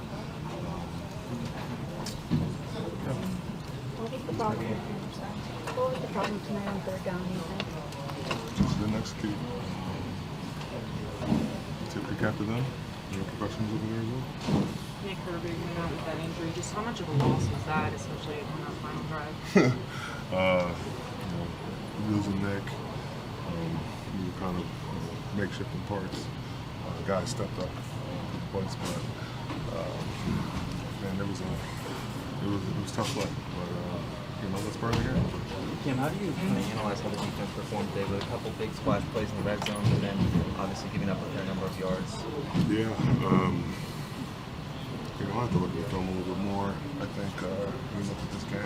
What was the problem tonight on third down, you think? Just didn't execute. Take a peek after them. There were professionals over there as well. Nick Herbert went out with that injury. Just how much of a loss was that, especially on that final drive? Losing Nick, we were kind of makeshifting parts. Guys stepped up to the points, but man, it was tough luck. But let's burn the game. Cam, how do you kind of analyze how the defense performed today with a couple big splash plays in the red zone and then obviously giving up a fair number of yards? Yeah, I have to look at the film a little bit more. I think when we look at this game,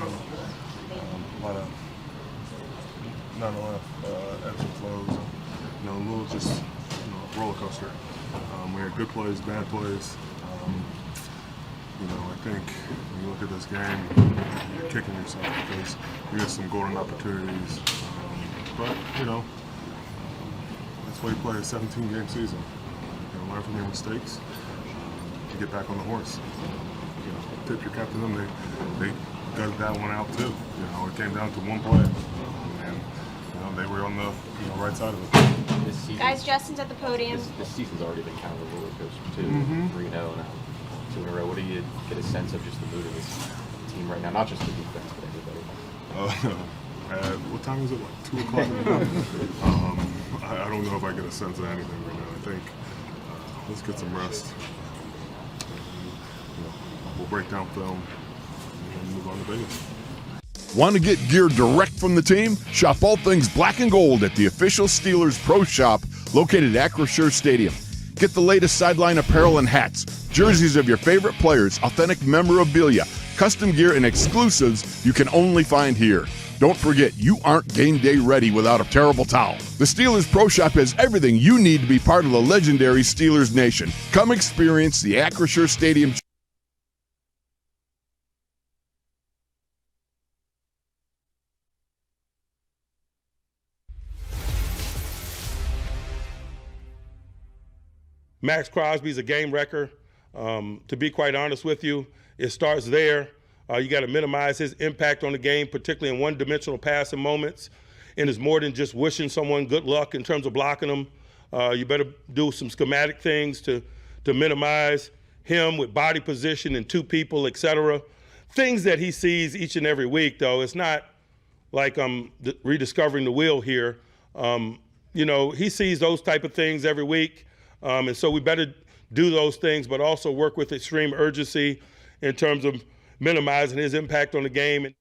not a lot of ebbs and flows. A little just roller coaster. We had good plays, bad plays. I think when you look at this game, you're kicking yourself because you get some golden opportunities. But that's why you play a 17-game season. Learn from your mistakes. To get back on the horse. Tip your cap to them. They dug that one out too. It came down to one play, and they were on the right side of it. Guys, Justin's at the podium. This season's already been kind of a roller coaster too. 3-0 now, 2 in a row. What do you get a sense of just the mood of this team right now? Not just the defense, but everybody. What time is it? Like 2 o'clock in the morning? I don't know if I get a sense of anything right now. I think let's get some rest. We'll break down film and move on to Vegas. Want to get gear direct from the team? Shop all things black and gold at the official Steelers Pro Shop located at Acrisure Stadium. Get the latest sideline apparel and hats, jerseys of your favorite players, authentic memorabilia, custom gear, and exclusives you can only find here. Don't forget, you aren't game day ready without a terrible towel. The Steelers Pro Shop has everything you need to be part of the legendary Steelers Nation. Come experience the Acrisure Stadium. Max Crosby's a game wrecker. To be quite honest with you, it starts there. You got to minimize his impact on the game, particularly in one-dimensional passing moments. And it's more than just wishing someone good luck in terms of blocking them. You better do some schematic things to minimize him with body position and 2 people, et cetera. Things that he sees each and every week, though. It's not like I'm rediscovering the wheel here. He sees those type of things every week. And so we better do those things, but also work with extreme urgency in terms of minimizing his impact on the game.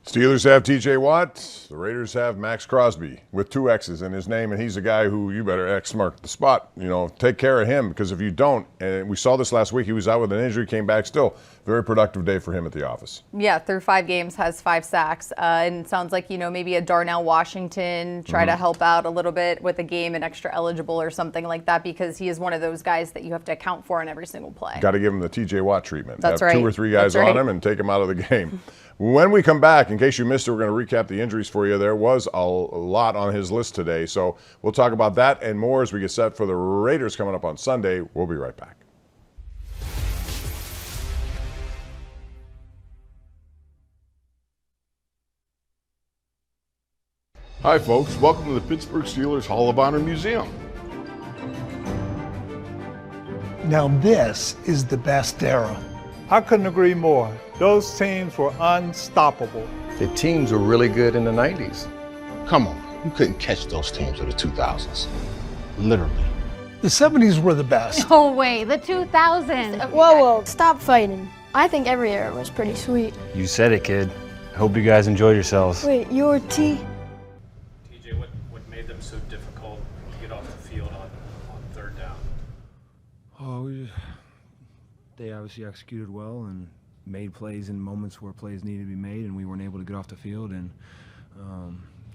Steelers have T.J. Watt. The Raiders have Max Crosby with 2 X's in his name, and he's a guy who you better X mark the spot. Take care of him, because if you don't, and we saw this last week, he was out with an injury, came back still. Very productive day for him at the office. Yeah, through 5 games, has 5 sacks. And it sounds like, maybe a Darnell Washington, try to help out a little bit with a game and extra eligible or something like that, because he is one of those guys that you have to account for in every single play. Got to give him the T.J. Watt treatment. That's have right. 2 or 3 guys on him and take him out of the game. When we come back, in case you missed it, we're going to recap the injuries for you. There was a lot on his list today, so we'll talk about that and more as we get set for the Raiders coming up on Sunday. We'll be right back. Hi, folks. Welcome to the Pittsburgh Steelers Hall of Honor Museum. Now this is the best era. I couldn't agree more. Those teams were unstoppable. The teams were really good in the 90s. Come on, you couldn't catch those teams of the 2000s. Literally. The 70s were the best. No way, the 2000s. Whoa, stop fighting. I think every era was pretty sweet. You said it, kid. I hope you guys enjoyed yourselves. Wait, you're T? TJ, what made them so difficult to get off the field on 3rd down? They obviously executed well and made plays in moments where plays needed to be made, and we weren't able to get off the field. And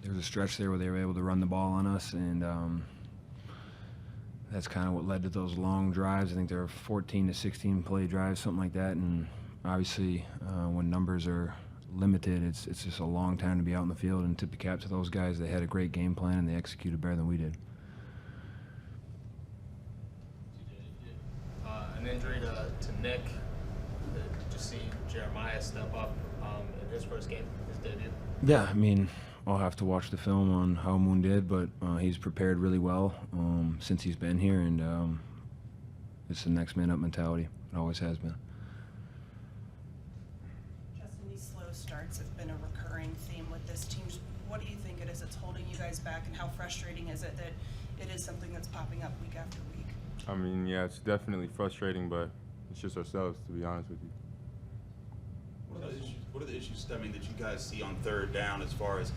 there was a stretch there where they were able to run the ball on us, and that's kind of what led to those long drives. I think there were 14 to 16 play drives, something like that. And obviously, when numbers are limited, it's just a long time to be out in the field. And tip the cap to those guys. They had a great game plan and they executed better than we did. An injury to Nick. Did you see Jeremiah step up in his first game, his debut? Yeah, I mean, I'll have to watch the film on how Moon did, but he's prepared really well since he's been here, and it's the next man up mentality. It always has been. Justin, these slow starts have been a recurring theme with this team. What do you think it is that's holding you guys back, and how frustrating is it that it is something that's popping up week after week? I mean, yeah, it's definitely frustrating, but it's just ourselves, to be honest with you. What are the issues stemming that you guys see on third down as far as,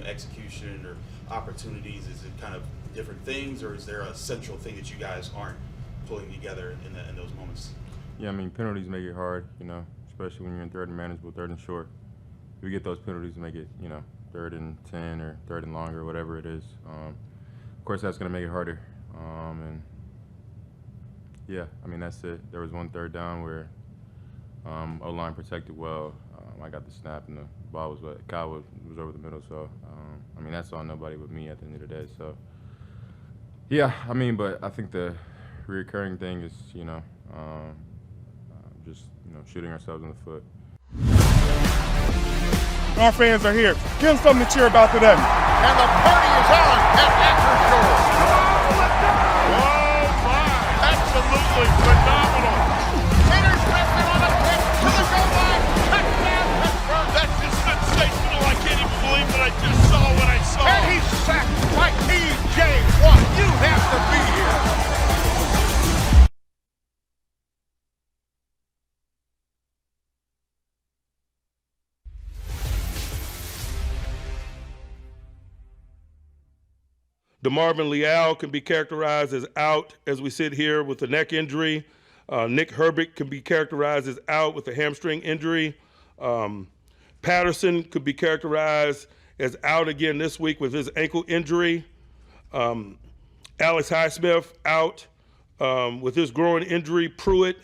execution or opportunities? Is it kind of different things, or is there a central thing that you guys aren't pulling together in those moments? Yeah, I mean, penalties make it hard, especially when you're in third and manageable, third and short. If we get those penalties, make it, third and 10 or third and longer, whatever it is. Of course, that's going to make it harder. And yeah, I mean, that's it. There was one third down where O-line protected well. I got the snap and the ball was what Kyle was over the middle. So, I mean, that's on nobody but me at the end of the day. So, yeah, I mean, but I think the recurring thing is, just, shooting ourselves in the foot. Our fans are here. Give them something to cheer about today. And the party is on at Acrisure. Oh, my. Absolutely phenomenal. Interception on the pitch to the goal line. Touchdown, Pittsburgh. That's just sensational. I can't even believe that I just saw what I saw. And he's sacked by T.J. Watt. You have to be here. DeMarvin Leal can be characterized as out as we sit here with a neck injury. Nick Herbert can be characterized as out with a hamstring injury. Patterson could be characterized as out again this week with his ankle injury. Alex Highsmith out with his groin injury. Pruitt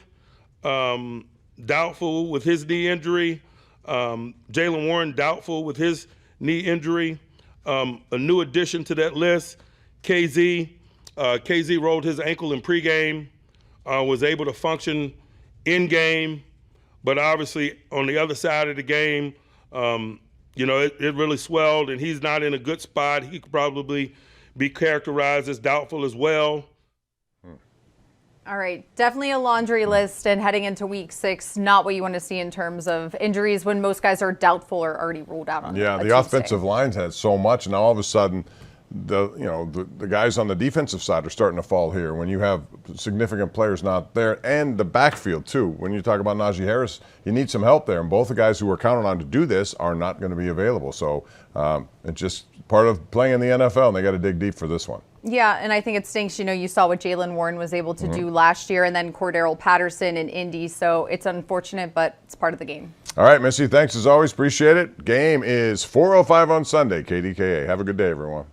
doubtful with his knee injury. Jaylen Warren doubtful with his knee injury. A new addition to that list, KZ. KZ rolled his ankle in pregame, was able to function in game, but obviously on the other side of the game, it really swelled, and he's not in a good spot. He could probably be characterized as doubtful as well. All right, definitely a laundry list, and heading into week 6, not what you want to see in terms of injuries when most guys are doubtful or already ruled out on Yeah, a the Tuesday. offensive lines had so much, and now all of a sudden, the guys on the defensive side are starting to fall here when you have significant players not there, and the backfield too. When you talk about Najee Harris, you need some help there, and both the guys who were counted on to do this are not going to be available. So it's just part of playing in the NFL, and they got to dig deep for this one. Yeah, and I think it stinks. You saw what Jaylen Warren was able to do last year, and then Cordero Patterson in Indy. So it's unfortunate, but it's part of the game. All right, Missy, thanks as always. Appreciate it. Game is 4:05 on Sunday, KDKA. Have a good day, everyone.